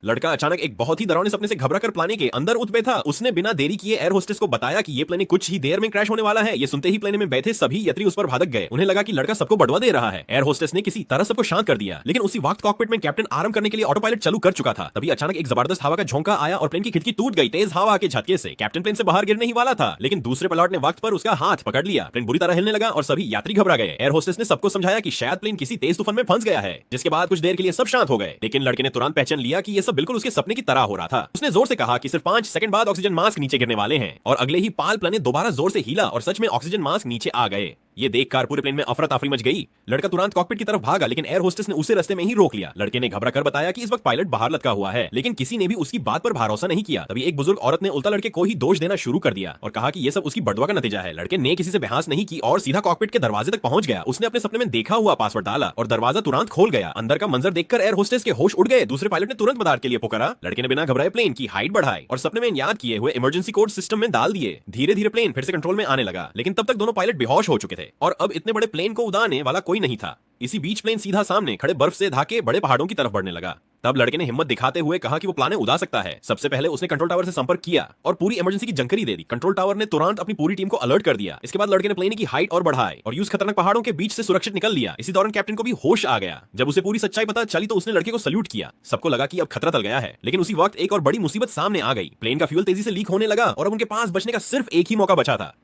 लड़का अचानक एक बहुत ही डरावने सपने से घबरा कर प्लाने के अंदर उतरे था। उसने बिना देरी किए एयर होस्टेस को बताया कि ये प्लेन कुछ ही देर में क्रैश होने वाला है। ये सुनते ही प्लेन में बैठे सभी यात्री उस पर भागक गए। उन्हें लगा कि लड़का सबको बढ़वा दे रहा है। एयर होस्टेस ने किसी तरह सबको शांत कर दिया, लेकिन उसी वक्त कॉकपिट में कैप्टन आराम करने के लिए ऑटो पायलट चालू कर चुका था। तभी अचानक एक जबरदस्त हवा का झोंका आया और प्लेन की खिड़की टूट गई। तेज हवा के झटके से कैप्टन प्लेन से बाहर गिरने ही वाला था, लेकिन दूसरे पायलट ने वक्त पर उसका हाथ पकड़ लिया। प्लेन बुरी तरह हिलने लगा और सभी यात्री घबरा गए। एयर होस्टेस ने सबको समझाया कि शायद प्लेन किसी तेज तूफान में फंस गया है, जिसके बाद कुछ देर के लिए सब शांत हो गए। लेकिन लड़के ने तुरंत पहचान लिया कि ये सब बिल्कुल उसके सपने की तरह हो रहा था। उसने जोर से कहा कि सिर्फ 5 सेकंड बाद ऑक्सीजन मास्क नीचे गिरने वाले हैं, और अगले ही पाल प्लेन दोबारा जोर से हिला और सच में ऑक्सीजन मास्क नीचे आ गए। ये देखकर पूरे प्लेन में अफरा तफरी मच गई। लड़का तुरंत कॉकपिट की तरफ भागा, लेकिन एयर होस्टेस ने उसे रास्ते में ही रोक लिया। लड़के ने घबरा कर बताया कि इस वक्त पायलट बाहर लटका हुआ है, लेकिन किसी ने भी उसकी बात पर भरोसा नहीं किया। तभी एक बुजुर्ग औरत ने उल्टा लड़के को ही दोष देना शुरू कर दिया और कहा कि ये सब उसकी बड़दुआ का नतीजा है। लड़के ने किसी से बहस नहीं की और सीधा कॉकपिट के दरवाजे तक पहुंच गया। उसने अपने सपने में देखा हुआ पासवर्ड डाला और दरवाजा तुरंत खोल गया। अंदर का मंजर देखकर एयर होस्टेस के होश उड़ गए। दूसरे पायलट ने तुरंत मदद के लिए पुकारा। लड़के ने बिना घबराए प्लेन की हाइट बढ़ाई और सपने में याद किए हुए इमरजेंसी कोड सिस्टम में डाल दिए। धीरे धीरे प्लेन फिर से कंट्रोल में आने लगा, लेकिन तब तक दोनों पायलट बेहोश हो चुके थे और अब इतने बड़े प्लेन को उड़ाने वाला कोई नहीं था। इसी बीच प्लेन सीधा सामने खड़े बर्फ से ढके बड़े पहाड़ों की तरफ बढ़ने लगा। तब लड़के ने हिम्मत दिखाते हुए कहा कि वो प्लाने उड़ा सकता है। सबसे पहले उसने कंट्रोल टावर से संपर्क किया और पूरी इमरजेंसी की जानकारी दे दी। कंट्रोल टावर ने तुरंत अपनी पूरी टीम को अलर्ट कर दिया। इसके बाद लड़के ने प्लेन की हाइट और बढ़ाई और यूं खतरनाक पहाड़ों के बीच से सुरक्षित निकल लिया। इसी दौरान कैप्टन को भी होश आ गया। जब उसे पूरी सच्चाई पता चली तो उसने लड़के को सल्यूट किया। सबको लगा कि अब खतरा टल गया है, लेकिन उसी वक्त एक और बड़ी मुसीबत सामने आ गई। प्लेन का फ्यूल तेजी से लीक होने लगा और अब उनके पास बचने का सिर्फ एक ही मौका बचा था।